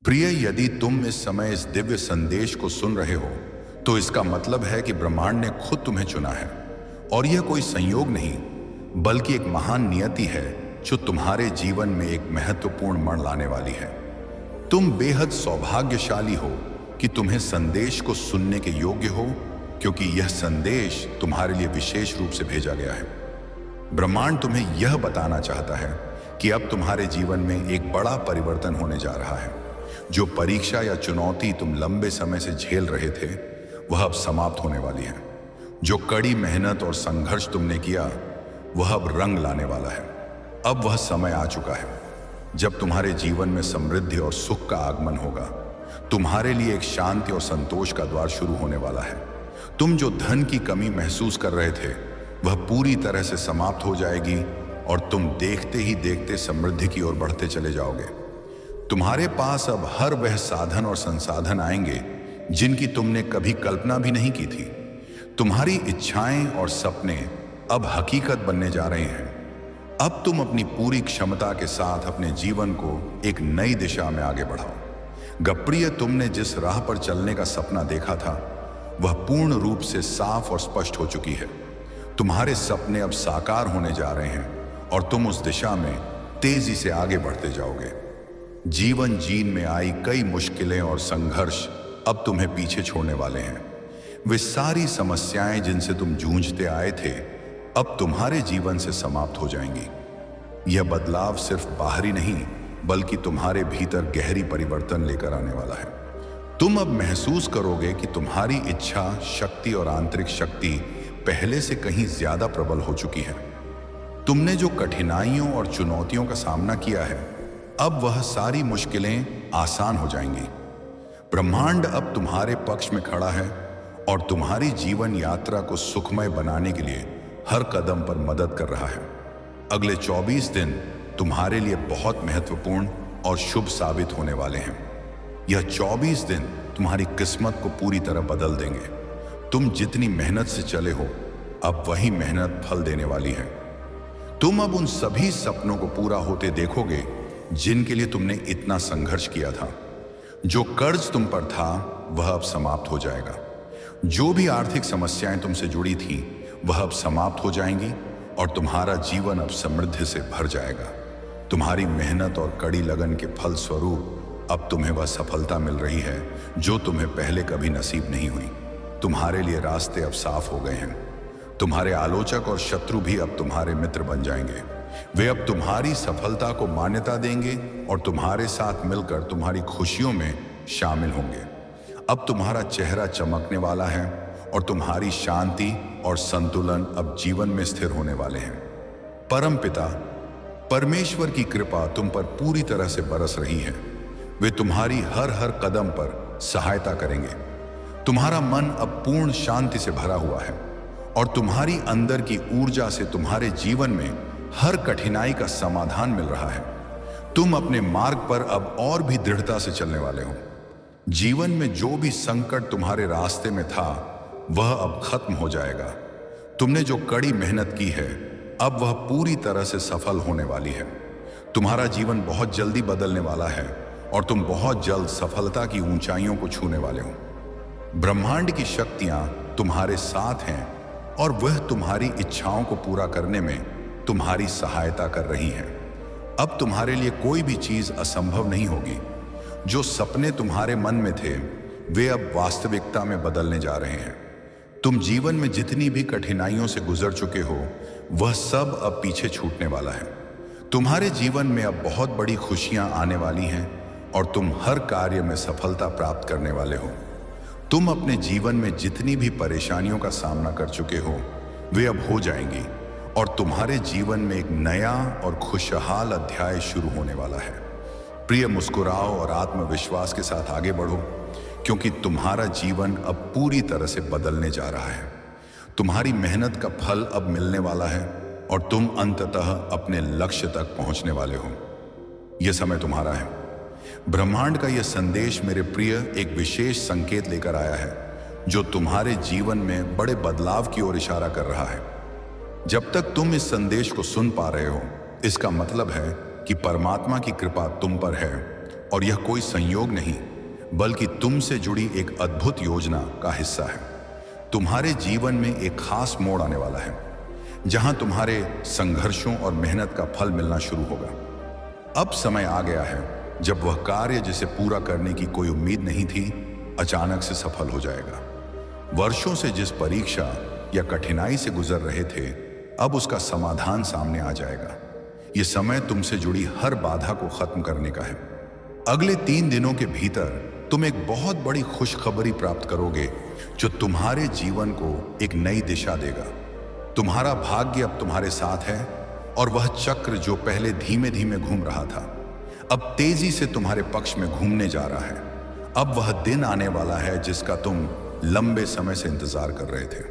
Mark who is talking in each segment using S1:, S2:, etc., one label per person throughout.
S1: प्रिय, यदि तुम इस समय इस दिव्य संदेश को सुन रहे हो तो इसका मतलब है कि ब्रह्मांड ने खुद तुम्हें चुना है। और यह कोई संयोग नहीं बल्कि एक महान नियति है जो तुम्हारे जीवन में एक महत्वपूर्ण मोड़ लाने वाली है। तुम बेहद सौभाग्यशाली हो कि तुम्हें संदेश को सुनने के योग्य हो, क्योंकि यह संदेश तुम्हारे लिए विशेष रूप से भेजा गया है। ब्रह्मांड तुम्हें यह बताना चाहता है कि अब तुम्हारे जीवन में एक बड़ा परिवर्तन होने जा रहा है। जो परीक्षा या चुनौती तुम लंबे समय से झेल रहे थे वह अब समाप्त होने वाली है। जो कड़ी मेहनत और संघर्ष तुमने किया वह अब रंग लाने वाला है। अब वह समय आ चुका है जब तुम्हारे जीवन में समृद्धि और सुख का आगमन होगा। तुम्हारे लिए एक शांति और संतोष का द्वार शुरू होने वाला है। तुम जो धन की कमी महसूस कर रहे थे वह पूरी तरह से समाप्त हो जाएगी और तुम देखते ही देखते समृद्धि की ओर बढ़ते चले जाओगे। तुम्हारे पास अब हर वह साधन और संसाधन आएंगे जिनकी तुमने कभी कल्पना भी नहीं की थी। तुम्हारी इच्छाएं और सपने अब हकीकत बनने जा रहे हैं। अब तुम अपनी पूरी क्षमता के साथ अपने जीवन को एक नई दिशा में आगे बढ़ाओ। गप्रिय, तुमने जिस राह पर चलने का सपना देखा था वह पूर्ण रूप से साफ और स्पष्ट हो चुकी है। तुम्हारे सपने अब साकार होने जा रहे हैं और तुम उस दिशा में तेजी से आगे बढ़ते जाओगे। जीवन जीन में आई कई मुश्किलें और संघर्ष अब तुम्हें पीछे छोड़ने वाले हैं। वे सारी समस्याएं जिनसे तुम जूझते आए थे अब तुम्हारे जीवन से समाप्त हो जाएंगी। यह बदलाव सिर्फ बाहरी नहीं बल्कि तुम्हारे भीतर गहरी परिवर्तन लेकर आने वाला है। तुम अब महसूस करोगे कि तुम्हारी इच्छा शक्ति और आंतरिक शक्ति पहले से कहीं ज्यादा प्रबल हो चुकी है। तुमने जो कठिनाइयों और चुनौतियों का सामना किया है अब वह सारी मुश्किलें आसान हो जाएंगी। ब्रह्मांड अब तुम्हारे पक्ष में खड़ा है और तुम्हारी जीवन यात्रा को सुखमय बनाने के लिए हर कदम पर मदद कर रहा है। अगले 24 दिन तुम्हारे लिए बहुत महत्वपूर्ण और शुभ साबित होने वाले हैं। यह 24 दिन तुम्हारी किस्मत को पूरी तरह बदल देंगे। तुम जितनी मेहनत से चले हो अब वही मेहनत फल देने वाली है। तुम अब उन सभी सपनों को पूरा होते देखोगे जिनके लिए तुमने इतना संघर्ष किया था। जो कर्ज तुम पर था वह अब समाप्त हो जाएगा। जो भी आर्थिक समस्याएं तुमसे जुड़ी थीं वह अब समाप्त हो जाएंगी और तुम्हारा जीवन अब समृद्धि से भर जाएगा। तुम्हारी मेहनत और कड़ी लगन के फल स्वरूप अब तुम्हें वह सफलता मिल रही है जो तुम्हें पहले कभी नसीब नहीं हुई। तुम्हारे लिए रास्ते अब साफ हो गए हैं। तुम्हारे आलोचक और शत्रु भी अब तुम्हारे मित्र बन जाएंगे। वे अब तुम्हारी सफलता को मान्यता देंगे और तुम्हारे साथ मिलकर तुम्हारी खुशियों में शामिल होंगे। अब तुम्हारा चेहरा चमकने वाला है और तुम्हारी शांति और संतुलन अब जीवन में स्थिर होने वाले हैं। परमपिता परमेश्वर की कृपा तुम पर पूरी तरह से बरस रही है। वे तुम्हारी हर कदम पर सहायता करेंगे। तुम्हारा मन अब पूर्ण शांति से भरा हुआ है और तुम्हारी अंदर की ऊर्जा से तुम्हारे जीवन में हर कठिनाई का समाधान मिल रहा है। तुम अपने मार्ग पर अब और भी दृढ़ता से चलने वाले हो। जीवन में जो भी संकट तुम्हारे रास्ते में था वह अब खत्म हो जाएगा। तुमने जो कड़ी मेहनत की है अब वह पूरी तरह से सफल होने वाली है। तुम्हारा जीवन बहुत जल्दी बदलने वाला है और तुम बहुत जल्द सफलता की ऊंचाइयों को छूने वाले हो। ब्रह्मांड की शक्तियां तुम्हारे साथ हैं और वह तुम्हारी इच्छाओं को पूरा करने में तुम्हारी सहायता कर रही है। अब तुम्हारे लिए कोई भी चीज असंभव नहीं होगी। जो सपने तुम्हारे मन में थे वे अब वास्तविकता में बदलने जा रहे हैं। तुम जीवन में जितनी भी कठिनाइयों से गुजर चुके हो वह सब अब पीछे छूटने वाला है। तुम्हारे जीवन में अब बहुत बड़ी खुशियां आने वाली हैं और तुम हर कार्य में सफलता प्राप्त करने वाले हो। तुम अपने जीवन में जितनी भी परेशानियों का सामना कर चुके हो वे अब हो जाएंगी और तुम्हारे जीवन में एक नया और खुशहाल अध्याय शुरू होने वाला है। प्रिय, मुस्कुराओ और आत्मविश्वास के साथ आगे बढ़ो, क्योंकि तुम्हारा जीवन अब पूरी तरह से बदलने जा रहा है। तुम्हारी मेहनत का फल अब मिलने वाला है और तुम अंततः अपने लक्ष्य तक पहुंचने वाले हो। यह समय तुम्हारा है। ब्रह्मांड का यह संदेश मेरे प्रिय एक विशेष संकेत लेकर आया है जो तुम्हारे जीवन में बड़े बदलाव की ओर इशारा कर रहा है। जब तक तुम इस संदेश को सुन पा रहे हो इसका मतलब है कि परमात्मा की कृपा तुम पर है और यह कोई संयोग नहीं बल्कि तुमसे जुड़ी एक अद्भुत योजना का हिस्सा है। तुम्हारे जीवन में एक खास मोड़ आने वाला है जहां तुम्हारे संघर्षों और मेहनत का फल मिलना शुरू होगा। अब समय आ गया है जब वह कार्य जिसे पूरा करने की कोई उम्मीद नहीं थी अचानक से सफल हो जाएगा। वर्षों से जिस परीक्षा या कठिनाई से गुजर रहे थे, अब उसका समाधान सामने आ जाएगा। यह समय तुमसे जुड़ी हर बाधा को खत्म करने का है। अगले 3 दिनों के भीतर तुम एक बहुत बड़ी खुशखबरी प्राप्त करोगे जो तुम्हारे जीवन को एक नई दिशा देगा। तुम्हारा भाग्य अब तुम्हारे साथ है और वह चक्र जो पहले धीमे धीमे घूम रहा था अब तेजी से तुम्हारे पक्ष में घूमने जा रहा है। अब वह दिन आने वाला है जिसका तुम लंबे समय से इंतजार कर रहे थे।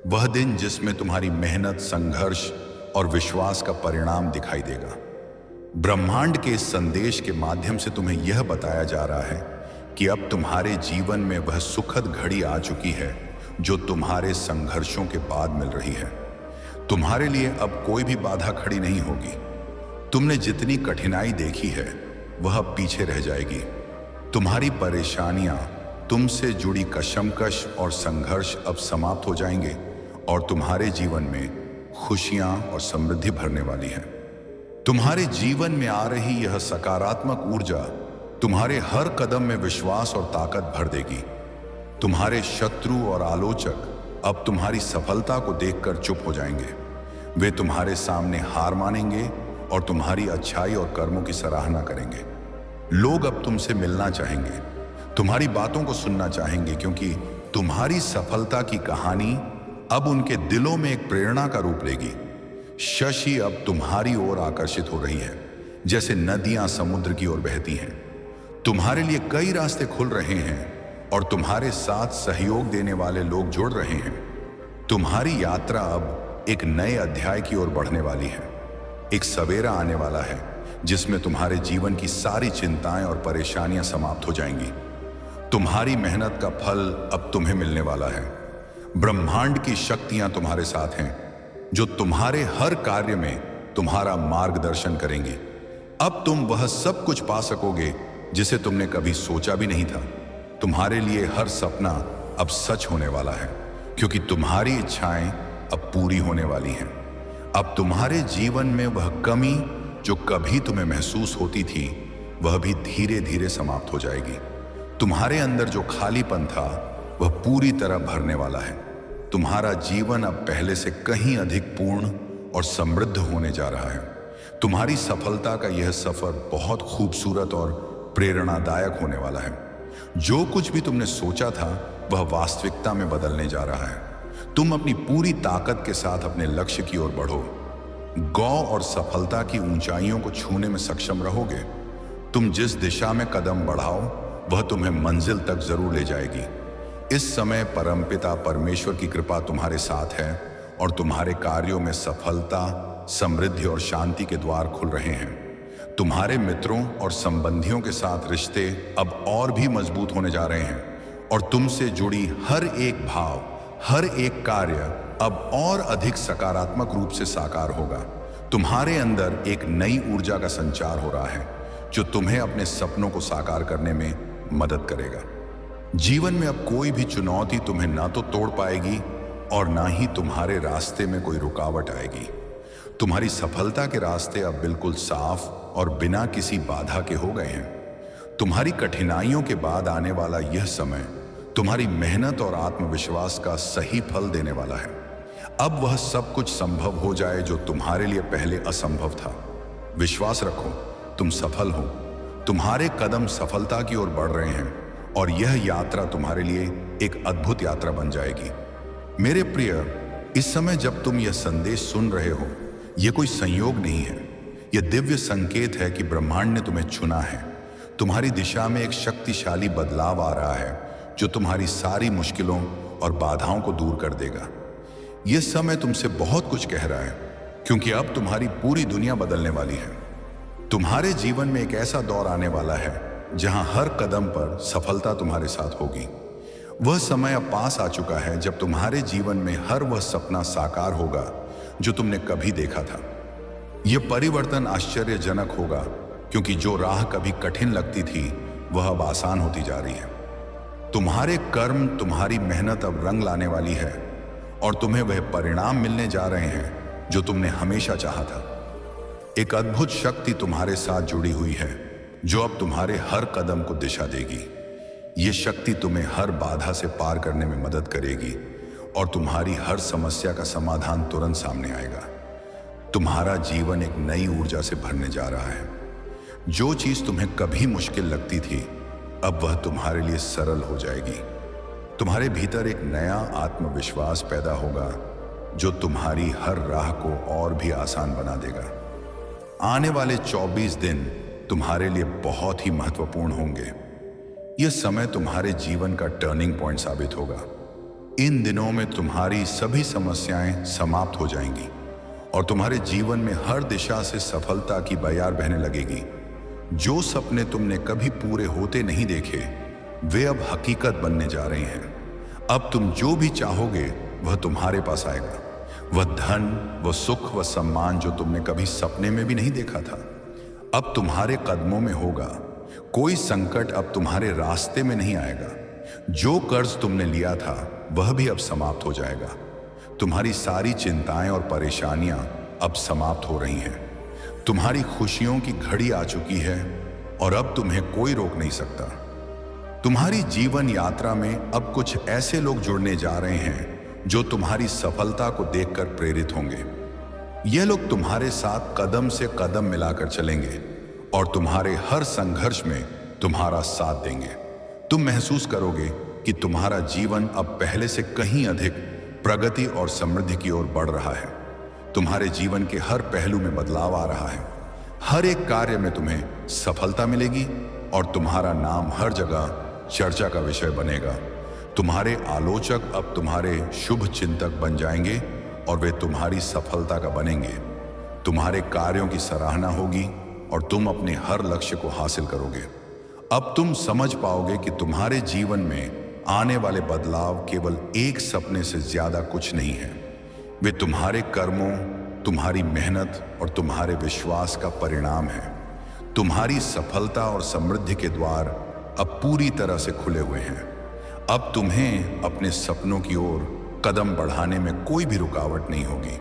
S1: वह दिन जिसमें तुम्हारी मेहनत, संघर्ष और विश्वास का परिणाम दिखाई देगा। ब्रह्मांड के इस संदेश के माध्यम से तुम्हें यह बताया जा रहा है कि अब तुम्हारे जीवन में वह सुखद घड़ी आ चुकी है जो तुम्हारे संघर्षों के बाद मिल रही है। तुम्हारे लिए अब कोई भी बाधा खड़ी नहीं होगी। तुमने जितनी कठिनाई देखी है वह अब पीछे रह जाएगी। तुम्हारी परेशानियां, तुमसे जुड़ी कशमकश और संघर्ष अब समाप्त हो जाएंगे और तुम्हारे जीवन में खुशियां और समृद्धि भरने वाली है। तुम्हारे जीवन में आ रही यह सकारात्मक ऊर्जा तुम्हारे हर कदम में विश्वास और ताकत भर देगी। तुम्हारे शत्रु और आलोचक अब तुम्हारी सफलता को देखकर चुप हो जाएंगे। वे तुम्हारे सामने हार मानेंगे और तुम्हारी अच्छाई और कर्मों की सराहना करेंगे। लोग अब तुमसे मिलना चाहेंगे, तुम्हारी बातों को सुनना चाहेंगे, क्योंकि तुम्हारी सफलता की कहानी अब उनके दिलों में एक प्रेरणा का रूप लेगी। शशि अब तुम्हारी ओर आकर्षित हो रही है, जैसे नदियां समुद्र की ओर बहती हैं। तुम्हारे लिए कई रास्ते खुल रहे हैं और तुम्हारे साथ सहयोग देने वाले लोग जुड़ रहे हैं। तुम्हारी यात्रा अब एक नए अध्याय की ओर बढ़ने वाली है। एक सवेरा आने वाला है जिसमें तुम्हारे जीवन की सारी चिंताएं और परेशानियां समाप्त हो जाएंगी। तुम्हारी मेहनत का फल अब तुम्हें मिलने वाला है। ब्रह्मांड की शक्तियां तुम्हारे साथ हैं जो तुम्हारे हर कार्य में तुम्हारा मार्गदर्शन करेंगी। अब तुम वह सब कुछ पा सकोगे जिसे तुमने कभी सोचा भी नहीं था। तुम्हारे लिए हर सपना अब सच होने वाला है, क्योंकि तुम्हारी इच्छाएं अब पूरी होने वाली हैं। अब तुम्हारे जीवन में वह कमी जो कभी तुम्हें महसूस होती थी वह भी धीरे धीरे समाप्त हो जाएगी। तुम्हारे अंदर जो खालीपन था वह पूरी तरह भरने वाला है। तुम्हारा जीवन अब पहले से कहीं अधिक पूर्ण और समृद्ध होने जा रहा है। तुम्हारी सफलता का यह सफर बहुत खूबसूरत और प्रेरणादायक होने वाला है। जो कुछ भी तुमने सोचा था वह वास्तविकता में बदलने जा रहा है। तुम अपनी पूरी ताकत के साथ अपने लक्ष्य की ओर बढ़ो। गौरव और सफलता की ऊंचाइयों को छूने में सक्षम रहोगे। तुम जिस दिशा में कदम बढ़ाओ वह तुम्हें मंजिल तक जरूर ले जाएगी। इस समय परमपिता परमेश्वर की कृपा तुम्हारे साथ है और तुम्हारे कार्यों में सफलता, समृद्धि और शांति के द्वार खुल रहे हैं। तुम्हारे मित्रों और संबंधियों के साथ रिश्ते अब और भी मजबूत होने जा रहे हैं और तुमसे जुड़ी हर एक भाव, हर एक कार्य अब और अधिक सकारात्मक रूप से साकार होगा। तुम्हारे अंदर एक नई ऊर्जा का संचार हो रहा है जो तुम्हें अपने सपनों को साकार करने में मदद करेगा। जीवन में अब कोई भी चुनौती तुम्हें ना तो तोड़ पाएगी और ना ही तुम्हारे रास्ते में कोई रुकावट आएगी। तुम्हारी सफलता के रास्ते अब बिल्कुल साफ और बिना किसी बाधा के हो गए हैं। तुम्हारी कठिनाइयों के बाद आने वाला यह समय तुम्हारी मेहनत और आत्मविश्वास का सही फल देने वाला है। अब वह सब कुछ संभव हो जाए जो तुम्हारे लिए पहले असंभव था। विश्वास रखो, तुम सफल हो। तुम्हारे कदम सफलता की ओर बढ़ रहे हैं और यह यात्रा तुम्हारे लिए एक अद्भुत यात्रा बन जाएगी। मेरे प्रिय, इस समय जब तुम यह संदेश सुन रहे हो, यह कोई संयोग नहीं है। यह दिव्य संकेत है कि ब्रह्मांड ने तुम्हें चुना है। तुम्हारी दिशा में एक शक्तिशाली बदलाव आ रहा है जो तुम्हारी सारी मुश्किलों और बाधाओं को दूर कर देगा। यह समय तुमसे बहुत कुछ कह रहा है, क्योंकि अब तुम्हारी पूरी दुनिया बदलने वाली है। तुम्हारे जीवन में एक ऐसा दौर आने वाला है जहां हर कदम पर सफलता तुम्हारे साथ होगी। वह समय अब पास आ चुका है जब तुम्हारे जीवन में हर वह सपना साकार होगा जो तुमने कभी देखा था। यह परिवर्तन आश्चर्यजनक होगा, क्योंकि जो राह कभी कठिन लगती थी वह अब आसान होती जा रही है। तुम्हारे कर्म, तुम्हारी मेहनत अब रंग लाने वाली है और तुम्हें वह परिणाम मिलने जा रहे हैं जो तुमने हमेशा चाहा था। एक अद्भुत शक्ति तुम्हारे साथ जुड़ी हुई है जो अब तुम्हारे हर कदम को दिशा देगी। ये शक्ति तुम्हें हर बाधा से पार करने में मदद करेगी और तुम्हारी हर समस्या का समाधान तुरंत सामने आएगा। तुम्हारा जीवन एक नई ऊर्जा से भरने जा रहा है। जो चीज तुम्हें कभी मुश्किल लगती थी अब वह तुम्हारे लिए सरल हो जाएगी। तुम्हारे भीतर एक नया आत्मविश्वास पैदा होगा जो तुम्हारी हर राह को और भी आसान बना देगा। आने वाले 24 दिन तुम्हारे लिए बहुत ही महत्वपूर्ण होंगे। यह समय तुम्हारे जीवन का टर्निंग पॉइंट साबित होगा। इन दिनों में तुम्हारी सभी समस्याएं समाप्त हो जाएंगी और तुम्हारे जीवन में हर दिशा से सफलता की बयार बहने लगेगी। जो सपने तुमने कभी पूरे होते नहीं देखे वे अब हकीकत बनने जा रहे हैं। अब तुम जो भी चाहोगे वह तुम्हारे पास आएगा। वह धन, वह सुख, वह सम्मान जो तुमने कभी सपने में भी नहीं देखा था अब तुम्हारे कदमों में होगा। कोई संकट अब तुम्हारे रास्ते में नहीं आएगा। जो कर्ज तुमने लिया था वह भी अब समाप्त हो जाएगा। तुम्हारी सारी चिंताएं और परेशानियां अब समाप्त हो रही हैं। तुम्हारी खुशियों की घड़ी आ चुकी है और अब तुम्हें कोई रोक नहीं सकता। तुम्हारी जीवन यात्रा में अब कुछ ऐसे लोग जुड़ने जा रहे हैं जो तुम्हारी सफलता को देखकर प्रेरित होंगे। ये लोग तुम्हारे साथ कदम से कदम मिलाकर चलेंगे और तुम्हारे हर संघर्ष में तुम्हारा साथ देंगे। तुम महसूस करोगे कि तुम्हारा जीवन अब पहले से कहीं अधिक प्रगति और समृद्धि की ओर बढ़ रहा है। तुम्हारे जीवन के हर पहलू में बदलाव आ रहा है। हर एक कार्य में तुम्हें सफलता मिलेगी और तुम्हारा नाम हर जगह चर्चा का विषय बनेगा। तुम्हारे आलोचक अब तुम्हारे शुभ चिंतक बन जाएंगे और वे तुम्हारी सफलता का बनेंगे। तुम्हारे कार्यों की सराहना होगी और तुम अपने हर लक्ष्य को हासिल करोगे। अब तुम समझ पाओगे कि तुम्हारे जीवन में आने वाले बदलाव केवल एक सपने से ज्यादा कुछ नहीं है। वे तुम्हारे कर्मों, तुम्हारी मेहनत और तुम्हारे विश्वास का परिणाम है। तुम्हारी सफलता और समृद्धि के द्वार अब पूरी तरह से खुले हुए हैं। अब तुम्हें अपने सपनों की ओर कदम बढ़ाने में कोई भी रुकावट नहीं होगी।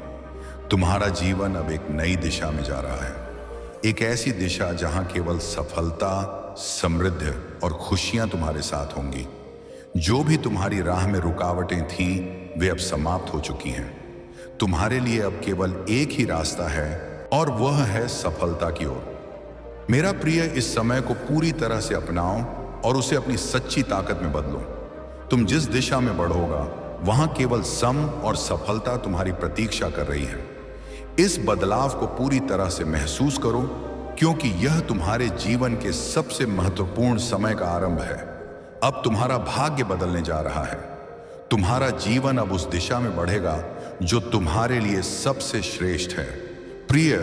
S1: तुम्हारा जीवन अब एक नई दिशा में जा रहा है। एक ऐसी दिशा जहां केवल सफलता, समृद्धि और खुशियां तुम्हारे साथ होंगी। जो भी तुम्हारी राह में रुकावटें थीं वे अब समाप्त हो चुकी हैं। तुम्हारे लिए अब केवल एक ही रास्ता है और वह है सफलता की ओर। मेरा प्रिय, इस समय को पूरी तरह से अपनाओ और उसे अपनी सच्ची ताकत में बदलो। तुम जिस दिशा में बढ़ोगा वहां केवल सम और सफलता तुम्हारी प्रतीक्षा कर रही है। इस बदलाव को पूरी तरह से महसूस करो क्योंकि यह तुम्हारे जीवन के सबसे महत्वपूर्ण समय का आरंभ है। अब तुम्हारा भाग्य बदलने जा रहा है। तुम्हारा जीवन अब उस दिशा में बढ़ेगा जो तुम्हारे लिए सबसे श्रेष्ठ है। प्रिय,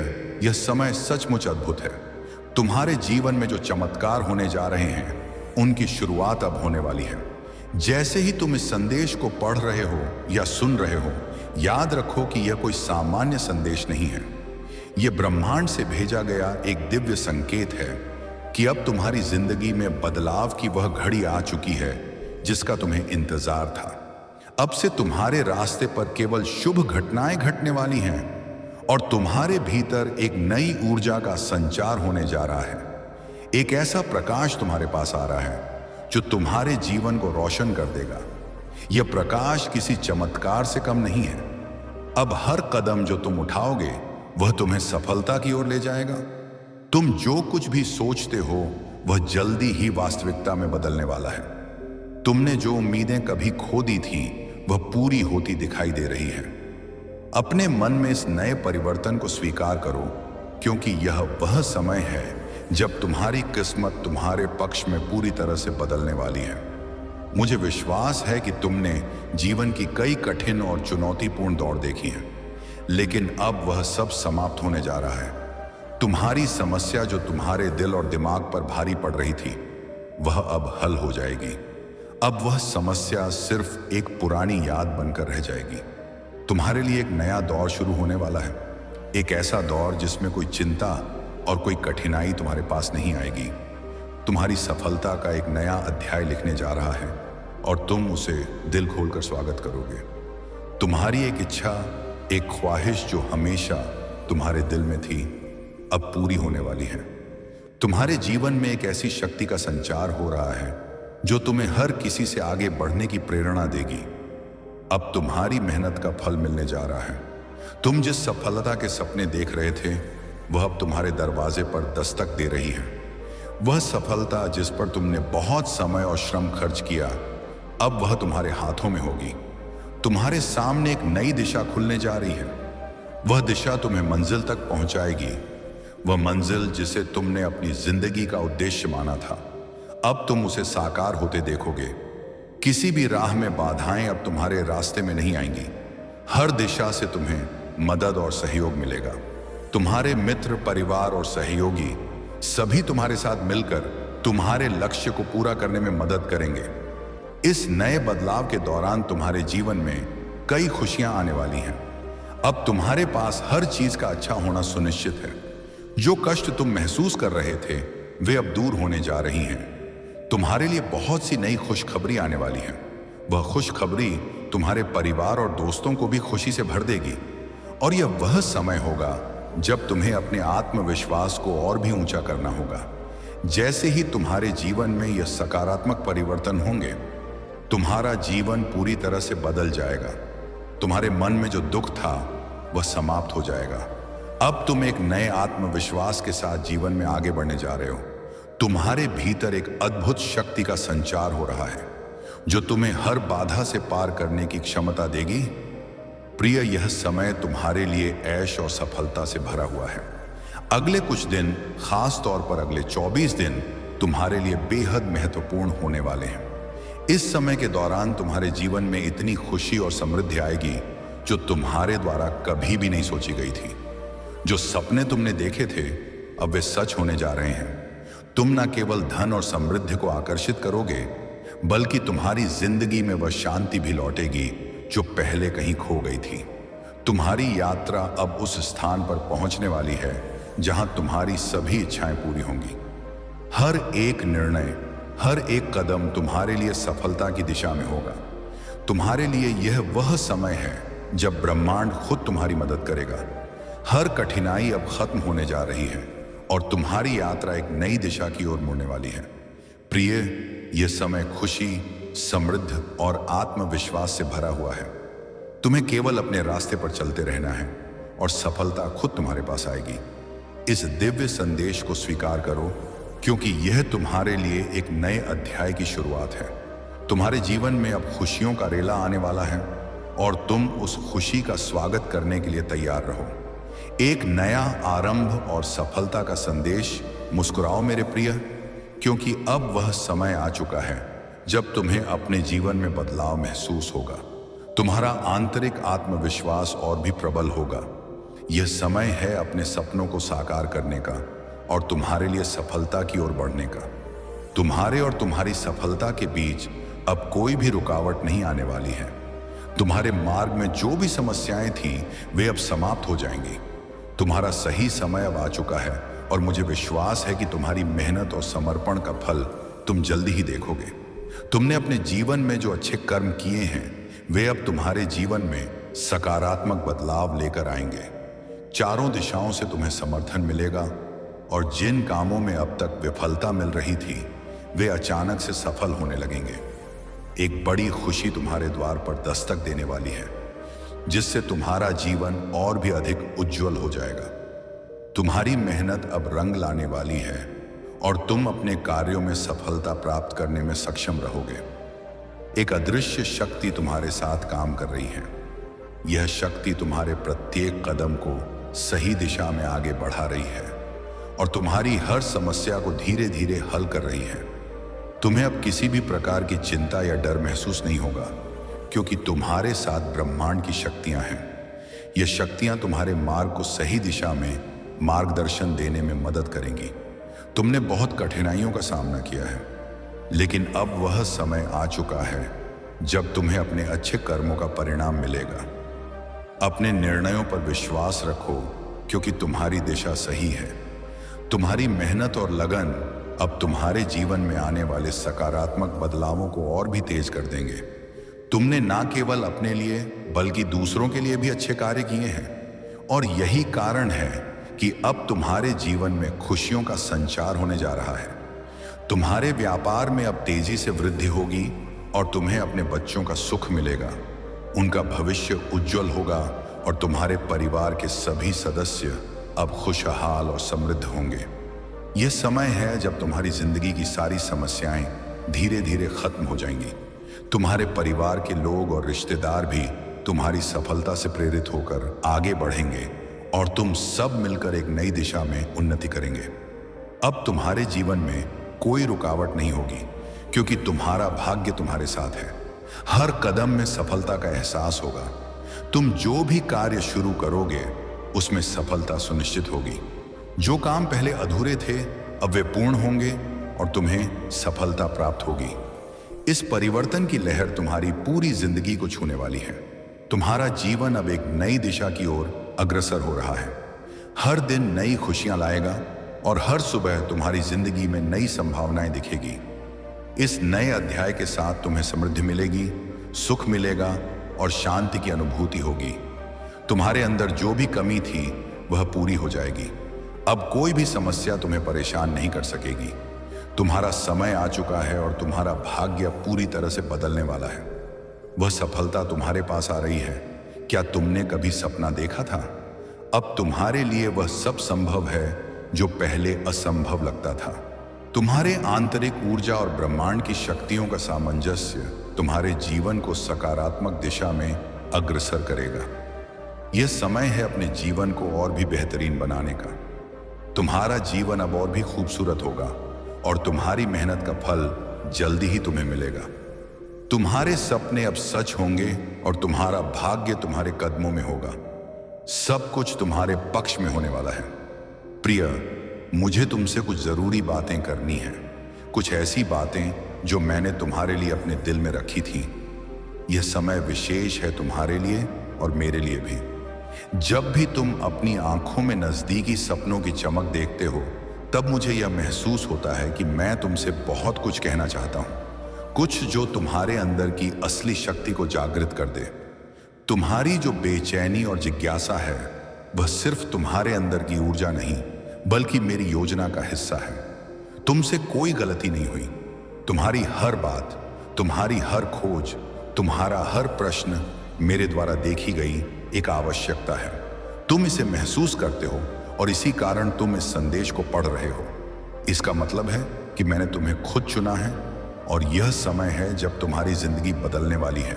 S1: यह समय सचमुच अद्भुत है। तुम्हारे जीवन में जो चमत्कार होने जा रहे हैं उनकी शुरुआत अब होने वाली है। जैसे ही तुम इस संदेश को पढ़ रहे हो या सुन रहे हो, याद रखो कि यह कोई सामान्य संदेश नहीं है। यह ब्रह्मांड से भेजा गया एक दिव्य संकेत है कि अब तुम्हारी जिंदगी में बदलाव की वह घड़ी आ चुकी है जिसका तुम्हें इंतजार था। अब से तुम्हारे रास्ते पर केवल शुभ घटनाएं घटने वाली हैं और तुम्हारे भीतर एक नई ऊर्जा का संचार होने जा रहा है। एक ऐसा प्रकाश तुम्हारे पास आ रहा है जो तुम्हारे जीवन को रोशन कर देगा। यह प्रकाश किसी चमत्कार से कम नहीं है। अब हर कदम जो तुम उठाओगे वह तुम्हें सफलता की ओर ले जाएगा। तुम जो कुछ भी सोचते हो वह जल्दी ही वास्तविकता में बदलने वाला है। तुमने जो उम्मीदें कभी खो दी थी वह पूरी होती दिखाई दे रही है। अपने मन में इस नए परिवर्तन को स्वीकार करो क्योंकि यह वह समय है जब तुम्हारी किस्मत तुम्हारे पक्ष में पूरी तरह से बदलने वाली है। मुझे विश्वास है कि तुमने जीवन की कई कठिन और चुनौतीपूर्ण दौर देखी है, लेकिन अब वह सब समाप्त होने जा रहा है। तुम्हारी समस्या जो तुम्हारे दिल और दिमाग पर भारी पड़ रही थी वह अब हल हो जाएगी। अब वह समस्या सिर्फ एक पुरानी याद बनकर रह जाएगी। तुम्हारे लिए एक नया दौर शुरू होने वाला है। एक ऐसा दौर जिसमें कोई चिंता और कोई कठिनाई तुम्हारे पास नहीं आएगी। तुम्हारी सफलता का एक नया अध्याय लिखने जा रहा है और तुम उसे दिल खोलकर स्वागत करोगे। तुम्हारी एक इच्छा, एक ख्वाहिश जो हमेशा तुम्हारे दिल में थी, अब पूरी होने वाली है। तुम्हारे जीवन में एक ऐसी शक्ति का संचार हो रहा है जो तुम्हें हर किसी से आगे बढ़ने की प्रेरणा देगी। अब तुम्हारी मेहनत का फल मिलने जा रहा है। तुम जिस सफलता के सपने देख रहे थे वह अब तुम्हारे दरवाजे पर दस्तक दे रही है। वह सफलता जिस पर तुमने बहुत समय और श्रम खर्च किया, अब वह तुम्हारे हाथों में होगी। तुम्हारे सामने एक नई दिशा खुलने जा रही है। वह दिशा तुम्हें मंजिल तक पहुंचाएगी। वह मंजिल जिसे तुमने अपनी जिंदगी का उद्देश्य माना था, अब तुम उसे साकार होते देखोगे। किसी भी राह में बाधाएं अब तुम्हारे रास्ते में नहीं आएंगी। हर दिशा से तुम्हें मदद और सहयोग मिलेगा। तुम्हारे मित्र, परिवार और सहयोगी सभी तुम्हारे साथ मिलकर तुम्हारे लक्ष्य को पूरा करने में मदद करेंगे। इस नए बदलाव के दौरान तुम्हारे जीवन में कई खुशियां आने वाली हैं। अब तुम्हारे पास हर चीज का अच्छा होना सुनिश्चित है। जो कष्ट तुम महसूस कर रहे थे वे अब दूर होने जा रही हैं। तुम्हारे लिए बहुत सी नई खुशखबरी आने वाली है। वह खुशखबरी तुम्हारे परिवार और दोस्तों को भी खुशी से भर देगी। और यह वह समय होगा जब तुम्हें अपने आत्मविश्वास को और भी ऊंचा करना होगा। जैसे ही तुम्हारे जीवन में यह सकारात्मक परिवर्तन होंगे, तुम्हारा जीवन पूरी तरह से बदल जाएगा। तुम्हारे मन में जो दुख था वह समाप्त हो जाएगा। अब तुम एक नए आत्मविश्वास के साथ जीवन में आगे बढ़ने जा रहे हो। तुम्हारे भीतर एक अद्भुत शक्ति का संचार हो रहा है जो तुम्हें हर बाधा से पार करने की क्षमता देगी। प्रिय, यह समय तुम्हारे लिए ऐश और सफलता से भरा हुआ है। अगले कुछ दिन, खास तौर पर अगले 24 दिन तुम्हारे लिए बेहद महत्वपूर्ण होने वाले हैं। इस समय के दौरान तुम्हारे जीवन में इतनी खुशी और समृद्धि आएगी जो तुम्हारे द्वारा कभी भी नहीं सोची गई थी। जो सपने तुमने देखे थे अब वे सच होने जा रहे हैं। तुम न केवल धन और समृद्धि को आकर्षित करोगे, बल्कि तुम्हारी जिंदगी में वह शांति भी लौटेगी जो पहले कहीं खो गई थी। तुम्हारी यात्रा अब उस स्थान पर पहुंचने वाली है जहां तुम्हारी सभी इच्छाएं पूरी होंगी। हर एक निर्णय, हर एक कदम तुम्हारे लिए सफलता की दिशा में होगा। तुम्हारे लिए यह वह समय है जब ब्रह्मांड खुद तुम्हारी मदद करेगा। हर कठिनाई अब खत्म होने जा रही है और तुम्हारी यात्रा एक नई दिशा की ओर मुड़ने वाली है। प्रिय, यह समय खुशी, समृद्ध और आत्मविश्वास से भरा हुआ है। तुम्हें केवल अपने रास्ते पर चलते रहना है और सफलता खुद तुम्हारे पास आएगी। इस दिव्य संदेश को स्वीकार करो, क्योंकि यह तुम्हारे लिए एक नए अध्याय की शुरुआत है। तुम्हारे जीवन में अब खुशियों का रेला आने वाला है और तुम उस खुशी का स्वागत करने के लिए तैयार रहो। एक नया आरंभ और सफलता का संदेश। मुस्कुराओ मेरे प्रिय, क्योंकि अब वह समय आ चुका है जब तुम्हें अपने जीवन में बदलाव महसूस होगा। तुम्हारा आंतरिक आत्मविश्वास और भी प्रबल होगा। यह समय है अपने सपनों को साकार करने का और तुम्हारे लिए सफलता की ओर बढ़ने का। तुम्हारे और तुम्हारी सफलता के बीच अब कोई भी रुकावट नहीं आने वाली है। तुम्हारे मार्ग में जो भी समस्याएं थी वे अब समाप्त हो जाएंगी। तुम्हारा सही समय अब आ चुका है और मुझे विश्वास है कि तुम्हारी मेहनत और समर्पण का फल तुम जल्दी ही देखोगे। तुमने अपने जीवन में जो अच्छे कर्म किए हैं वे अब तुम्हारे जीवन में सकारात्मक बदलाव लेकर आएंगे। चारों दिशाओं से तुम्हें समर्थन मिलेगा और जिन कामों में अब तक विफलता मिल रही थी वे अचानक से सफल होने लगेंगे। एक बड़ी खुशी तुम्हारे द्वार पर दस्तक देने वाली है, जिससे तुम्हारा जीवन और भी अधिक उज्जवल हो जाएगा। तुम्हारी मेहनत अब रंग लाने वाली है और तुम अपने कार्यों में सफलता प्राप्त करने में सक्षम रहोगे। एक अदृश्य शक्ति तुम्हारे साथ काम कर रही है। यह शक्ति तुम्हारे प्रत्येक कदम को सही दिशा में आगे बढ़ा रही है और तुम्हारी हर समस्या को धीरे धीरे हल कर रही है। तुम्हें अब किसी भी प्रकार की चिंता या डर महसूस नहीं होगा, क्योंकि तुम्हारे साथ ब्रह्मांड की शक्तियां हैं। ये शक्तियां तुम्हारे मार्ग को सही दिशा में मार्गदर्शन देने में मदद करेंगी। तुमने बहुत कठिनाइयों का सामना किया है, लेकिन अब वह समय आ चुका है जब तुम्हें अपने अच्छे कर्मों का परिणाम मिलेगा। अपने निर्णयों पर विश्वास रखो, क्योंकि तुम्हारी दिशा सही है। तुम्हारी मेहनत और लगन अब तुम्हारे जीवन में आने वाले सकारात्मक बदलावों को और भी तेज कर देंगे। तुमने ना केवल अपने लिए बल्कि दूसरों के लिए भी अच्छे कार्य किए हैं और यही कारण है कि अब तुम्हारे जीवन में खुशियों का संचार होने जा रहा है। तुम्हारे व्यापार में अब तेजी से वृद्धि होगी और तुम्हें अपने बच्चों का सुख मिलेगा। उनका भविष्य उज्जवल होगा और तुम्हारे परिवार के सभी सदस्य अब खुशहाल और समृद्ध होंगे। यह समय है जब तुम्हारी जिंदगी की सारी समस्याएं धीरे धीरे खत्म हो जाएंगी। तुम्हारे परिवार के लोग और रिश्तेदार भी तुम्हारी सफलता से प्रेरित होकर आगे बढ़ेंगे और तुम सब मिलकर एक नई दिशा में उन्नति करेंगे। अब तुम्हारे जीवन में कोई रुकावट नहीं होगी क्योंकि तुम्हारा भाग्य तुम्हारे साथ है। हर कदम में सफलता का एहसास होगा। तुम जो भी कार्य शुरू करोगे उसमें सफलता सुनिश्चित होगी। जो काम पहले अधूरे थे अब वे पूर्ण होंगे और तुम्हें सफलता प्राप्त होगी। इस परिवर्तन की लहर तुम्हारी पूरी जिंदगी को छूने वाली है। तुम्हारा जीवन अब एक नई दिशा की ओर अग्रसर हो रहा है। हर दिन नई खुशियां लाएगा और हर सुबह तुम्हारी जिंदगी में नई संभावनाएं दिखेगी। इस नए अध्याय के साथ तुम्हें समृद्धि मिलेगी, सुख मिलेगा और शांति की अनुभूति होगी। तुम्हारे अंदर जो भी कमी थी वह पूरी हो जाएगी। अब कोई भी समस्या तुम्हें परेशान नहीं कर सकेगी। तुम्हारा समय आ चुका है और तुम्हारा भाग्य पूरी तरह से बदलने वाला है। वह सफलता तुम्हारे पास आ रही है। क्या तुमने कभी सपना देखा था? अब तुम्हारे लिए वह सब संभव है जो पहले असंभव लगता था। तुम्हारे आंतरिक ऊर्जा और ब्रह्मांड की शक्तियों का सामंजस्य तुम्हारे जीवन को सकारात्मक दिशा में अग्रसर करेगा। यह समय है अपने जीवन को और भी बेहतरीन बनाने का। तुम्हारा जीवन अब और भी खूबसूरत होगा और तुम्हारी मेहनत का फल जल्दी ही तुम्हें मिलेगा। तुम्हारे सपने अब सच होंगे और तुम्हारा भाग्य तुम्हारे कदमों में होगा। सब कुछ तुम्हारे पक्ष में होने वाला है। प्रिय, मुझे तुमसे कुछ जरूरी बातें करनी है। कुछ ऐसी बातें जो मैंने तुम्हारे लिए अपने दिल में रखी थी। यह समय विशेष है तुम्हारे लिए और मेरे लिए भी। जब भी तुम अपनी आंखों में नजदीकी सपनों की चमक देखते हो तब मुझे यह महसूस होता है कि मैं तुमसे बहुत कुछ कहना चाहता हूं। कुछ जो तुम्हारे अंदर की असली शक्ति को जागृत कर दे। तुम्हारी जो बेचैनी और जिज्ञासा है वह सिर्फ तुम्हारे अंदर की ऊर्जा नहीं बल्कि मेरी योजना का हिस्सा है। तुमसे कोई गलती नहीं हुई। तुम्हारी हर बात, तुम्हारी हर खोज, तुम्हारा हर प्रश्न मेरे द्वारा देखी गई एक आवश्यकता है। तुम इसे महसूस करते हो और इसी कारण तुम इस संदेश को पढ़ रहे हो। इसका मतलब है कि मैंने तुम्हें खुद चुना है और यह समय है जब तुम्हारी जिंदगी बदलने वाली है।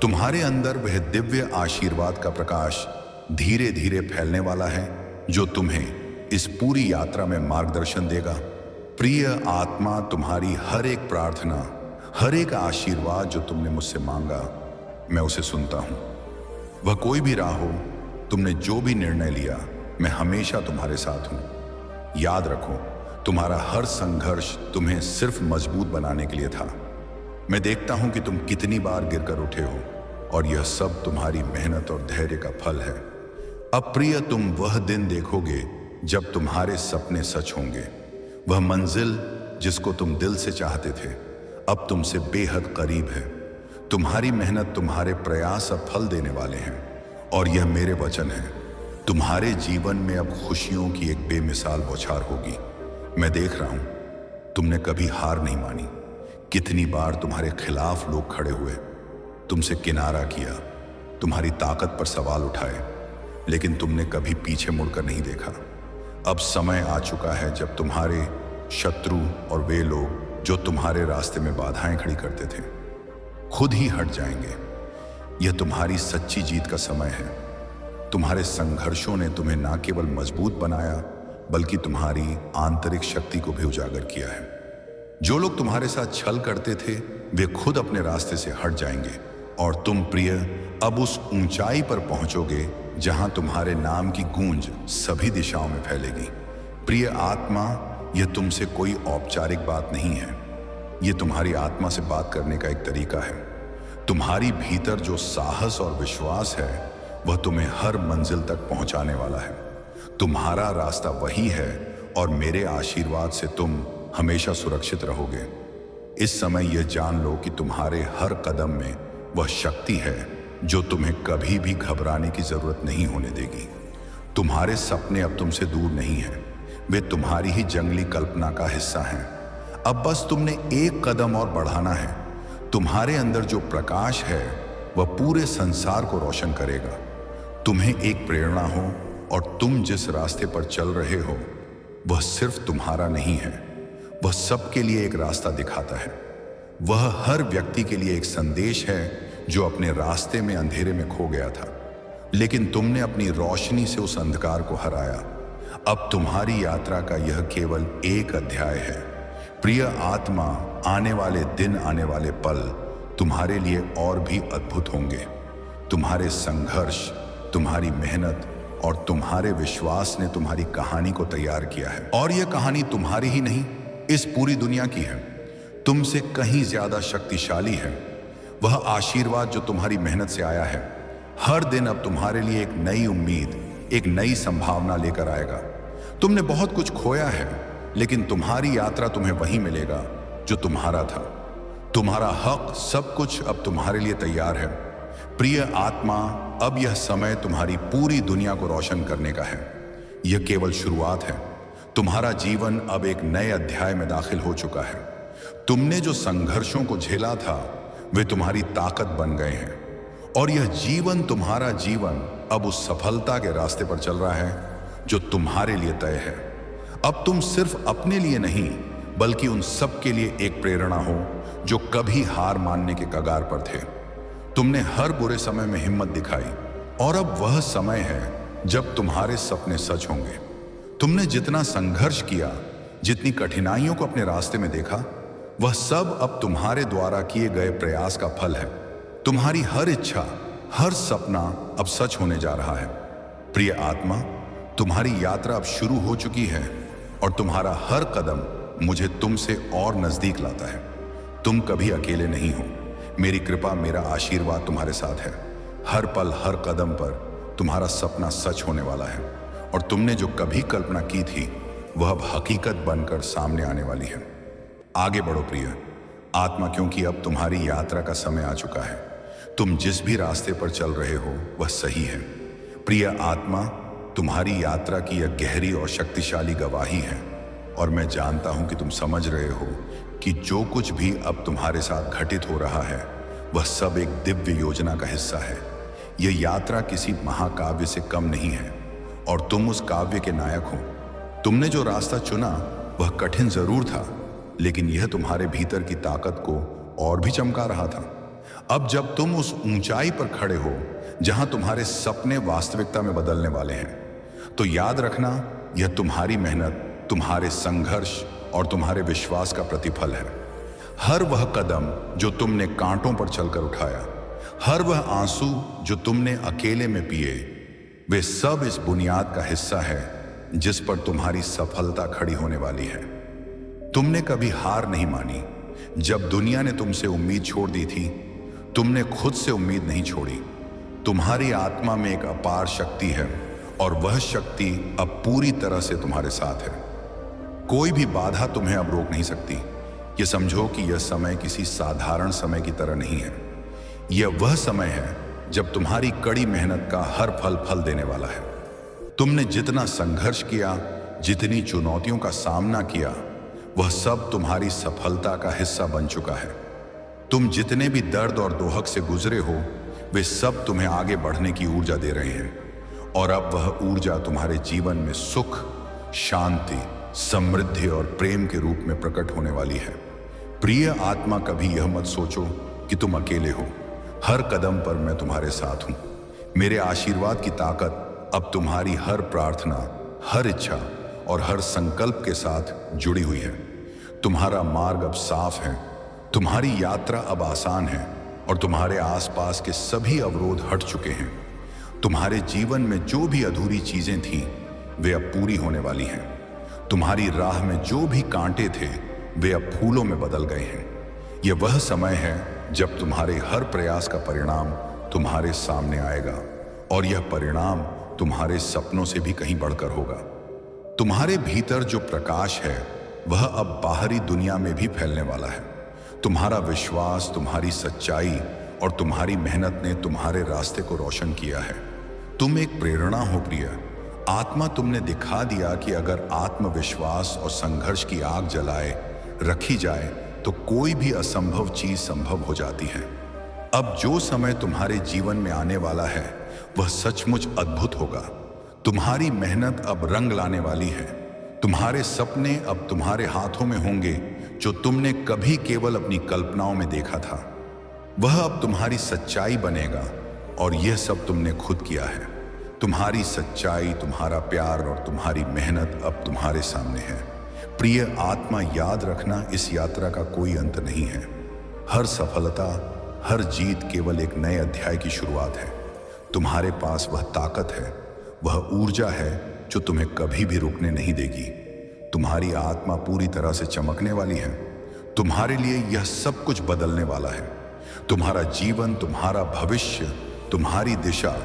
S1: तुम्हारे अंदर वह दिव्य आशीर्वाद का प्रकाश धीरे धीरे फैलने वाला है जो तुम्हें इस पूरी यात्रा में मार्गदर्शन देगा। प्रिय आत्मा, तुम्हारी हर एक प्रार्थना, हर एक आशीर्वाद जो तुमने मुझसे मांगा, मैं उसे सुनता हूं। वह कोई भी राह हो, तुमने जो भी निर्णय लिया, मैं हमेशा तुम्हारे साथ हूं। याद रखो, तुम्हारा हर संघर्ष तुम्हें सिर्फ मजबूत बनाने के लिए था। मैं देखता हूं कि तुम कितनी बार गिरकर उठे हो और यह सब तुम्हारी मेहनत और धैर्य का फल है। अब प्रिय, तुम वह दिन देखोगे जब तुम्हारे सपने सच होंगे। वह मंजिल जिसको तुम दिल से चाहते थे अब तुमसे बेहद करीब है। तुम्हारी मेहनत, तुम्हारे प्रयास अब फल देने वाले हैं और यह मेरे वचन है। तुम्हारे जीवन में अब खुशियों की एक बेमिसाल बौछार होगी। मैं देख रहा हूं, तुमने कभी हार नहीं मानी। कितनी बार तुम्हारे खिलाफ लोग खड़े हुए, तुमसे किनारा किया, तुम्हारी ताकत पर सवाल उठाए, लेकिन तुमने कभी पीछे मुड़कर नहीं देखा। अब समय आ चुका है जब तुम्हारे शत्रु और वे लोग जो तुम्हारे रास्ते में बाधाएं खड़ी करते थे खुद ही हट जाएंगे। यह तुम्हारी सच्ची जीत का समय है। तुम्हारे संघर्षों ने तुम्हें ना केवल मजबूत बनाया बल्कि तुम्हारी आंतरिक शक्ति को भी उजागर किया है। जो लोग तुम्हारे साथ छल करते थे वे खुद अपने रास्ते से हट जाएंगे और तुम प्रिय अब उस ऊंचाई पर पहुंचोगे जहां तुम्हारे नाम की गूंज सभी दिशाओं में फैलेगी। प्रिय आत्मा, यह तुमसे कोई औपचारिक बात नहीं है। यह तुम्हारी आत्मा से बात करने का एक तरीका है। तुम्हारी भीतर जो साहस और विश्वास है वह तुम्हें हर मंजिल तक पहुंचाने वाला है। तुम्हारा रास्ता वही है और मेरे आशीर्वाद से तुम हमेशा सुरक्षित रहोगे। इस समय यह जान लो कि तुम्हारे हर कदम में वह शक्ति है जो तुम्हें कभी भी घबराने की जरूरत नहीं होने देगी। तुम्हारे सपने अब तुमसे दूर नहीं हैं, वे तुम्हारी ही जंगली कल्पना का हिस्सा हैं। अब बस तुमने एक कदम और बढ़ाना है। तुम्हारे अंदर जो प्रकाश है वह पूरे संसार को रोशन करेगा। तुम्हें एक प्रेरणा हो और तुम जिस रास्ते पर चल रहे हो वह सिर्फ तुम्हारा नहीं है, वह सबके लिए एक रास्ता दिखाता है। वह हर व्यक्ति के लिए एक संदेश है जो अपने रास्ते में अंधेरे में खो गया था, लेकिन तुमने अपनी रोशनी से उस अंधकार को हराया। अब तुम्हारी यात्रा का यह केवल एक अध्याय है। प्रिय आत्मा, आने वाले दिन, आने वाले पल तुम्हारे लिए और भी अद्भुत होंगे। तुम्हारे संघर्ष, तुम्हारी मेहनत और तुम्हारे विश्वास ने तुम्हारी कहानी को तैयार किया है। और यह कहानी तुम्हारी ही नहीं, इस पूरी दुनिया की है। तुमसे कहीं ज्यादा शक्तिशाली है वह आशीर्वाद जो तुम्हारी मेहनत से आया है। हर दिन अब तुम्हारे लिए एक नई उम्मीद, एक नई संभावना लेकर आएगा। तुमने बहुत कुछ खोया है, लेकिन तुम्हारी यात्रा तुम्हें वही मिलेगा जो तुम्हारा था। तुम्हारा हक, सब कुछ अब तुम्हारे लिए तैयार है। प्रिय आत्मा, अब यह समय तुम्हारी पूरी दुनिया को रोशन करने का है। यह केवल शुरुआत है। तुम्हारा जीवन अब एक नए अध्याय में दाखिल हो चुका है। तुमने जो संघर्षों को झेला था वे तुम्हारी ताकत बन गए हैं, और यह जीवन, तुम्हारा जीवन अब उस सफलता के रास्ते पर चल रहा है जो तुम्हारे लिए तय है। अब तुम सिर्फ अपने लिए नहीं बल्कि उन सब के लिए एक प्रेरणा हो जो कभी हार मानने के कगार पर थे। तुमने हर बुरे समय में हिम्मत दिखाई, और अब वह समय है जब तुम्हारे सपने सच होंगे। तुमने जितना संघर्ष किया, जितनी कठिनाइयों को अपने रास्ते में देखा, वह सब अब तुम्हारे द्वारा किए गए प्रयास का फल है। तुम्हारी हर इच्छा, हर सपना अब सच होने जा रहा है। प्रिय आत्मा, तुम्हारी यात्रा अब शुरू हो चुकी है, और तुम्हारा हर कदम मुझे तुमसे और नजदीक लाता है। तुम कभी अकेले नहीं हो। मेरी कृपा, मेरा आशीर्वाद तुम्हारे साथ है। हर पल, हर कदम पर तुम्हारा सपना सच होने वाला है, और तुमने जो कभी कल्पना की थी वह अब हकीकत बनकर सामने आने वाली है। आगे बढ़ो प्रिय आत्मा, क्योंकि अब तुम्हारी यात्रा का समय आ चुका है। तुम जिस भी रास्ते पर चल रहे हो वह सही है। प्रिय आत्मा, तुम्हारी यात्रा की यह गहरी और शक्तिशाली गवाही है, और मैं जानता हूं कि तुम समझ रहे हो कि जो कुछ भी अब तुम्हारे साथ घटित हो रहा है वह सब एक दिव्य योजना का हिस्सा है। यह यात्रा किसी महाकाव्य से कम नहीं है, और तुम उस काव्य के नायक हो। तुमने जो रास्ता चुना वह कठिन जरूर था, लेकिन यह तुम्हारे भीतर की ताकत को और भी चमका रहा था। अब जब तुम उस ऊंचाई पर खड़े हो जहां तुम्हारे सपने वास्तविकता में बदलने वाले हैं, तो याद रखना, यह तुम्हारी मेहनत, तुम्हारे संघर्ष और तुम्हारे विश्वास का प्रतिफल है। हर वह कदम जो तुमने कांटों पर चलकर उठाया, हर वह आंसू जो तुमने अकेले में पिए, वे सब इस बुनियाद का हिस्सा है जिस पर तुम्हारी सफलता खड़ी होने वाली है। तुमने कभी हार नहीं मानी। जब दुनिया ने तुमसे उम्मीद छोड़ दी थी, तुमने खुद से उम्मीद नहीं छोड़ी। तुम्हारी आत्मा में एक अपार शक्ति है, और वह शक्ति अब पूरी तरह से तुम्हारे साथ है। कोई भी बाधा तुम्हें अब रोक नहीं सकती। ये समझो कि यह समय किसी साधारण समय की तरह नहीं है। यह वह समय है जब तुम्हारी कड़ी मेहनत का हर फल फल देने वाला है। तुमने जितना संघर्ष किया, जितनी चुनौतियों का सामना किया, वह सब तुम्हारी सफलता का हिस्सा बन चुका है। तुम जितने भी दर्द और दोहक से गुजरे हो, वे सब तुम्हें आगे बढ़ने की ऊर्जा दे रहे हैं, और अब वह ऊर्जा तुम्हारे जीवन में सुख, शांति, समृद्धि और प्रेम के रूप में प्रकट होने वाली है। प्रिय आत्मा, कभी यह मत सोचो कि तुम अकेले हो। हर कदम पर मैं तुम्हारे साथ हूं। मेरे आशीर्वाद की ताकत अब तुम्हारी हर प्रार्थना, हर इच्छा और हर संकल्प के साथ जुड़ी हुई है। तुम्हारा मार्ग अब साफ है, तुम्हारी यात्रा अब आसान है, और तुम्हारे आसपास के सभी अवरोध हट चुके हैं। तुम्हारे जीवन में जो भी अधूरी चीजें थीं, वे अब पूरी होने वाली हैं। तुम्हारी राह में जो भी कांटे थे, वे अब फूलों में बदल गए हैं। यह वह समय है जब तुम्हारे हर प्रयास का परिणाम तुम्हारे सामने आएगा, और यह परिणाम तुम्हारे सपनों से भी कहीं बढ़कर होगा। तुम्हारे भीतर जो प्रकाश है वह अब बाहरी दुनिया में भी फैलने वाला है। तुम्हारा विश्वास, तुम्हारी सच्चाई और तुम्हारी मेहनत ने तुम्हारे रास्ते को रोशन किया है। तुम एक प्रेरणा हो प्रिय। आत्मा तुमने दिखा दिया कि अगर आत्मविश्वास और संघर्ष की आग जलाए रखी जाए तो कोई भी असंभव चीज संभव हो जाती है। अब जो समय तुम्हारे जीवन में आने वाला है वह सचमुच अद्भुत होगा। तुम्हारी मेहनत अब रंग लाने वाली है। तुम्हारे सपने अब तुम्हारे हाथों में होंगे। जो तुमने कभी केवल अपनी कल्पनाओं में देखा था वह अब तुम्हारी सच्चाई बनेगा, और यह सब तुमने खुद किया है। तुम्हारी सच्चाई, तुम्हारा प्यार और तुम्हारी मेहनत अब तुम्हारे सामने है। प्रिय आत्मा, याद रखना, इस यात्रा का कोई अंत नहीं है। हर सफलता, हर जीत केवल एक नए अध्याय की शुरुआत है। तुम्हारे पास वह ताकत है, वह ऊर्जा है जो तुम्हें कभी भी रुकने नहीं देगी। तुम्हारी आत्मा पूरी तरह से चमकने वाली है। तुम्हारे लिए यह सब कुछ बदलने वाला है। तुम्हारा जीवन, तुम्हारा भविष्य, तुम्हारी दिशा,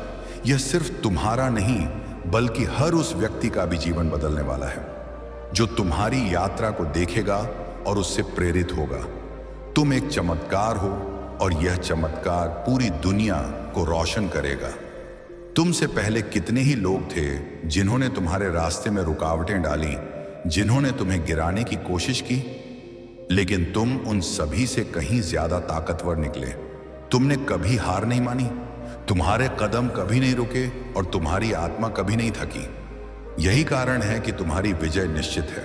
S1: यह सिर्फ तुम्हारा नहीं बल्कि हर उस व्यक्ति का भी जीवन बदलने वाला है जो तुम्हारी यात्रा को देखेगा और उससे प्रेरित होगा। तुम एक चमत्कार हो और यह चमत्कार पूरी दुनिया को रोशन करेगा। तुमसे पहले कितने ही लोग थे जिन्होंने तुम्हारे रास्ते में रुकावटें डाली, जिन्होंने तुम्हें गिराने की कोशिश की, लेकिन तुम उन सभी से कहीं ज्यादा ताकतवर निकले। तुमने कभी हार नहीं मानी, तुम्हारे कदम कभी नहीं रुके और तुम्हारी आत्मा कभी नहीं थकी। यही कारण है कि तुम्हारी विजय निश्चित है।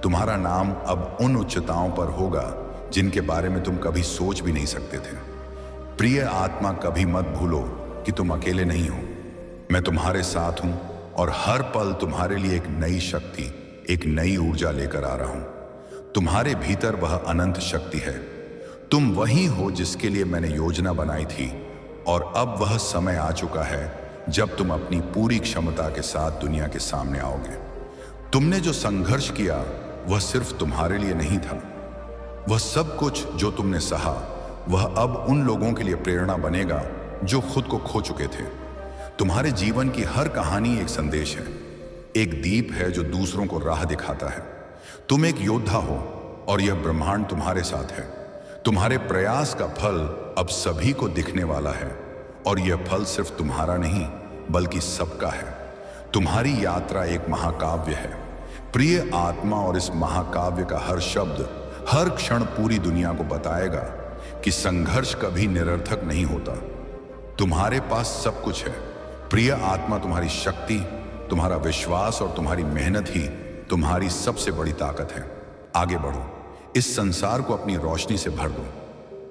S1: तुम्हारा नाम अब उन उच्चताओं पर होगा जिनके बारे में तुम कभी सोच भी नहीं सकते थे। प्रिय आत्मा, कभी मत भूलो कि तुम अकेले नहीं हो। मैं तुम्हारे साथ हूं और हर पल तुम्हारे लिए एक नई शक्ति, एक नई ऊर्जा लेकर आ रहा हूं। तुम्हारे भीतर वह अनंत शक्ति है। तुम वही हो जिसके लिए मैंने योजना बनाई थी, और अब वह समय आ चुका है जब तुम अपनी पूरी क्षमता के साथ दुनिया के सामने आओगे। तुमने जो संघर्ष किया वह सिर्फ तुम्हारे लिए नहीं था। वह सब कुछ जो तुमने सहा वह अब उन लोगों के लिए प्रेरणा बनेगा जो खुद को खो चुके थे। तुम्हारे जीवन की हर कहानी एक संदेश है, एक दीप है जो दूसरों को राह दिखाता है। तुम एक योद्धा हो और यह ब्रह्मांड तुम्हारे साथ है। तुम्हारे प्रयास का फल अब सभी को दिखने वाला है, और यह फल सिर्फ तुम्हारा नहीं बल्कि सबका है। तुम्हारी यात्रा एक महाकाव्य है प्रिय आत्मा, और इस महाकाव्य का हर शब्द, हर क्षण पूरी दुनिया को बताएगा कि संघर्ष कभी निरर्थक नहीं होता। तुम्हारे पास सब कुछ है प्रिय आत्मा। तुम्हारी शक्ति, तुम्हारा विश्वास और तुम्हारी मेहनत ही तुम्हारी सबसे बड़ी ताकत है। आगे बढ़ो, इस संसार को अपनी रोशनी से भर दो,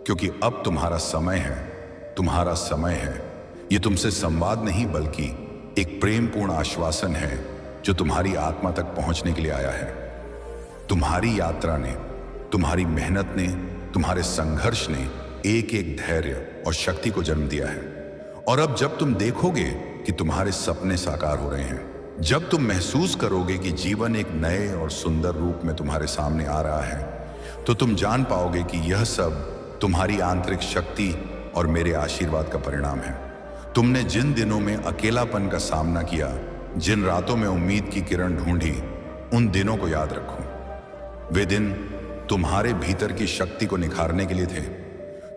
S1: क्योंकि अब तुम्हारा समय है। तुम्हारा समय है। यह तुमसे संवाद नहीं बल्कि एक प्रेमपूर्ण आश्वासन है जो तुम्हारी आत्मा तक पहुंचने के लिए आया है। तुम्हारी यात्रा ने, तुम्हारी मेहनत ने, तुम्हारे संघर्ष ने एक एक धैर्य और शक्ति को जन्म दिया है। और अब जब तुम देखोगे कि तुम्हारे सपने साकार हो रहे हैं, जब तुम महसूस करोगे कि जीवन एक नए और सुंदर रूप में तुम्हारे सामने आ रहा है, तो तुम जान पाओगे कि यह सब तुम्हारी आंतरिक शक्ति और मेरे आशीर्वाद का परिणाम है। तुमने जिन दिनों में अकेलापन का सामना किया, जिन रातों में उम्मीद की किरण ढूंढी, उन दिनों को याद रखो। वे दिन तुम्हारे भीतर की शक्ति को निखारने के लिए थे।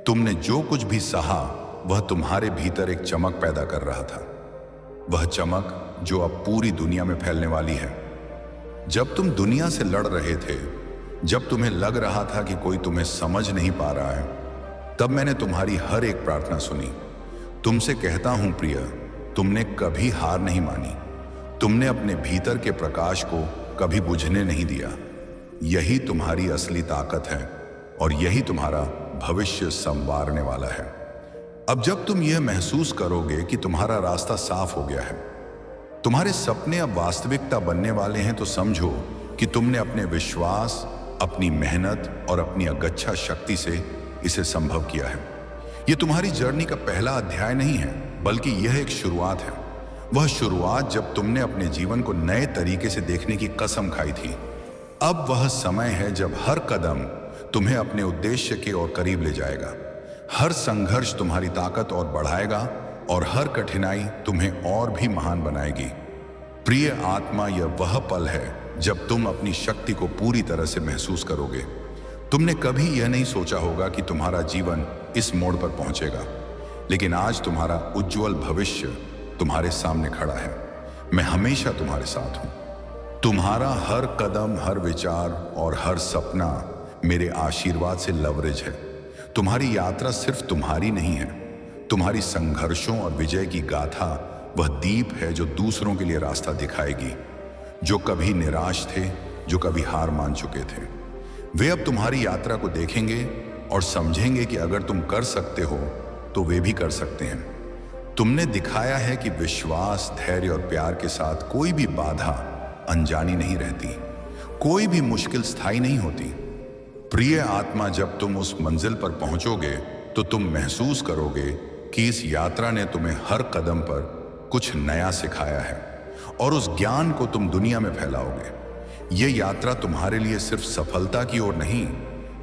S1: तुमने जो कुछ भी सहा वह तुम्हारे भीतर एक चमक पैदा कर रहा था, वह चमक जो अब पूरी दुनिया में फैलने वाली है। जब तुम दुनिया से लड़ रहे थे, जब तुम्हें लग रहा था कि कोई तुम्हें समझ नहीं पा रहा है, तब मैंने तुम्हारी हर एक प्रार्थना सुनी। तुमसे कहता हूं प्रिय, तुमने कभी हार नहीं मानी। तुमने अपने भीतर के प्रकाश को कभी बुझने नहीं दिया। यही तुम्हारी असली ताकत है और यही तुम्हारा भविष्य संवारने वाला है। अब जब तुम यह महसूस करोगे कि तुम्हारा रास्ता साफ हो गया है, तुम्हारे सपने अब वास्तविकता बनने वाले हैं, तो समझो कि तुमने अपने विश्वास, अपनी मेहनत और अपनी अगच्छा शक्ति से इसे संभव किया है। यह तुम्हारी जर्नी का पहला अध्याय नहीं है, बल्कि यह एक शुरुआत है। वह शुरुआत जब तुमने अपने जीवन को नए तरीके से देखने की कसम खाई थी। अब वह समय है जब हर कदम तुम्हें अपने उद्देश्य के और करीब ले जाएगा। हर संघर्ष तुम्हारी ताकत और बढ़ाएगा और हर कठिनाई तुम्हें और भी महान बनाएगी। प्रिय आत्मा, यह वह पल है जब तुम अपनी शक्ति को पूरी तरह से महसूस करोगे। तुमने कभी यह नहीं सोचा होगा कि तुम्हारा जीवन इस मोड़ पर पहुंचेगा, लेकिन आज तुम्हारा उज्जवल भविष्य तुम्हारे सामने खड़ा है। मैं हमेशा तुम्हारे साथ हूं। तुम्हारा हर कदम, हर विचार और हर सपना मेरे आशीर्वाद से लवरेज है। तुम्हारी यात्रा सिर्फ तुम्हारी नहीं है, तुम्हारी संघर्षों और विजय की गाथा वह दीप है जो दूसरों के लिए रास्ता दिखाएगी, जो कभी निराश थे, जो कभी हार मान चुके थे। वे अब तुम्हारी यात्रा को देखेंगे और समझेंगे कि अगर तुम कर सकते हो तो वे भी कर सकते हैं। तुमने दिखाया है कि विश्वास, धैर्य और प्यार के साथ कोई भी बाधा अनजानी नहीं रहती, कोई भी मुश्किल स्थायी नहीं होती। प्रिय आत्मा, जब तुम उस मंजिल पर पहुंचोगे तो तुम महसूस करोगे कि इस यात्रा ने तुम्हें हर कदम पर कुछ नया सिखाया है और उस ज्ञान को तुम दुनिया में फैलाओगे। यह यात्रा तुम्हारे लिए सिर्फ सफलता की ओर नहीं,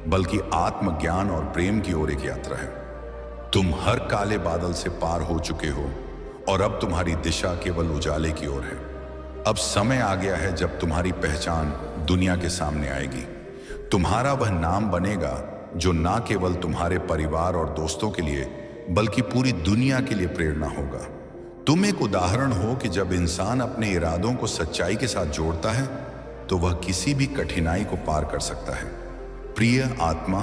S1: बल्कि आत्मज्ञान और प्रेम की ओर एक यात्रा है। तुम हर काले बादल से पार हो चुके हो और अब तुम्हारी दिशा केवल उजाले की ओर है। अब समय आ गया है जब तुम्हारी पहचान दुनिया के सामने आएगी। तुम्हारा वह नाम बनेगा जो ना केवल तुम्हारे परिवार और दोस्तों के लिए, बल्कि पूरी दुनिया के लिए प्रेरणा होगा। तुम एक उदाहरण हो कि जब इंसान अपने इरादों को सच्चाई के साथ जोड़ता है तो वह किसी भी कठिनाई को पार कर सकता है। प्रिय आत्मा,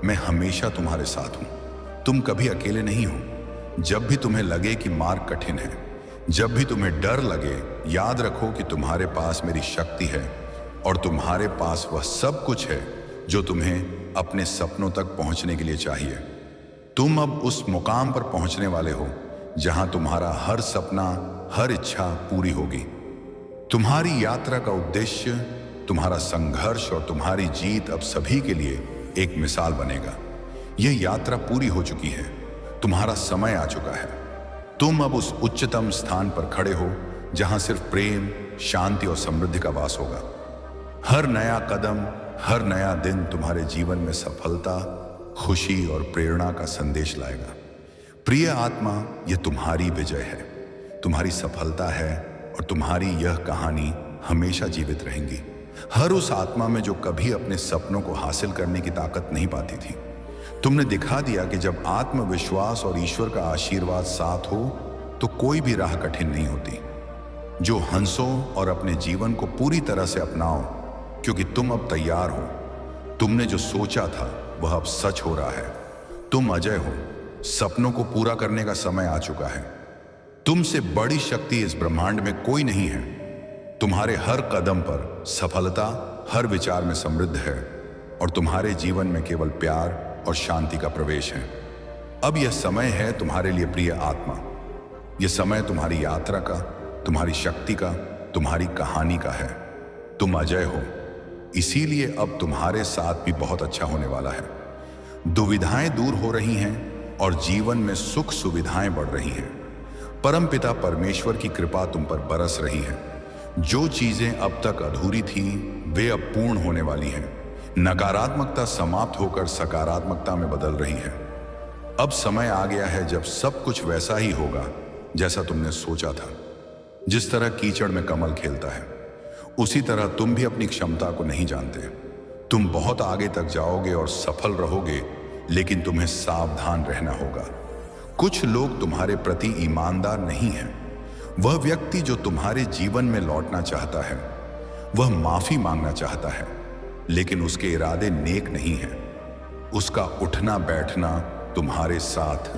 S1: मैं हमेशा तुम्हारे साथ हूं। तुम कभी अकेले नहीं हो। जब भी तुम्हें लगे कि मार्ग कठिन है, जब भी तुम्हें डर लगे, याद रखो कि तुम्हारे पास मेरी शक्ति है और तुम्हारे पास वह सब कुछ है जो तुम्हें अपने सपनों तक पहुंचने के लिए चाहिए। तुम अब उस मुकाम पर पहुंचने वाले हो जहां तुम्हारा हर सपना, हर इच्छा पूरी होगी। तुम्हारी यात्रा का उद्देश्य, तुम्हारा संघर्ष और तुम्हारी जीत अब सभी के लिए एक मिसाल बनेगा। यह यात्रा पूरी हो चुकी है, तुम्हारा समय आ चुका है। तुम अब उस उच्चतम स्थान पर खड़े हो जहां सिर्फ प्रेम, शांति और समृद्धि का वास होगा। हर नया कदम, हर नया दिन तुम्हारे जीवन में सफलता, खुशी और प्रेरणा का संदेश लाएगा। प्रिय आत्मा, यह तुम्हारी विजय है, तुम्हारी सफलता है और तुम्हारी यह कहानी हमेशा जीवित रहेंगी। हर उस आत्मा में जो कभी अपने सपनों को हासिल करने की ताकत नहीं पाती थी। तुमने दिखा दिया कि जब आत्मविश्वास और ईश्वर का आशीर्वाद साथ हो तो कोई भी राह कठिन नहीं होती। जो हंसो और अपने जीवन को पूरी तरह से अपनाओ, क्योंकि तुम अब तैयार हो। तुमने जो सोचा था वह अब सच हो रहा है। तुम अजय हो। सपनों को पूरा करने का समय आ चुका है। तुमसे बड़ी शक्ति इस ब्रह्मांड में कोई नहीं है। तुम्हारे हर कदम पर सफलता, हर विचार में समृद्ध है और तुम्हारे जीवन में केवल प्यार और शांति का प्रवेश है। अब यह समय है तुम्हारे लिए प्रिय आत्मा। यह समय तुम्हारी यात्रा का, तुम्हारी शक्ति का, तुम्हारी कहानी का है। तुम अजय हो, इसीलिए अब तुम्हारे साथ भी बहुत अच्छा होने वाला है। दुविधाएं दूर हो रही हैं और जीवन में सुख सुविधाएं बढ़ रही हैं। परमपिता परमेश्वर की कृपा तुम पर बरस रही है। जो चीजें अब तक अधूरी थी वे अब पूर्ण होने वाली हैं। नकारात्मकता समाप्त होकर सकारात्मकता में बदल रही है। अब समय आ गया है जब सब कुछ वैसा ही होगा जैसा तुमने सोचा था। जिस तरह कीचड़ में कमल खेलता है, उसी तरह तुम भी अपनी क्षमता को नहीं जानते। तुम बहुत आगे तक जाओगे और सफल रहोगे, लेकिन तुम्हें सावधान रहना होगा। कुछ लोग तुम्हारे प्रति ईमानदार नहीं हैं। वह व्यक्ति जो तुम्हारे जीवन में लौटना चाहता है, वह माफी मांगना चाहता है, लेकिन उसके इरादे नेक नहीं हैं। उसका उठना बैठना तुम्हारे साथ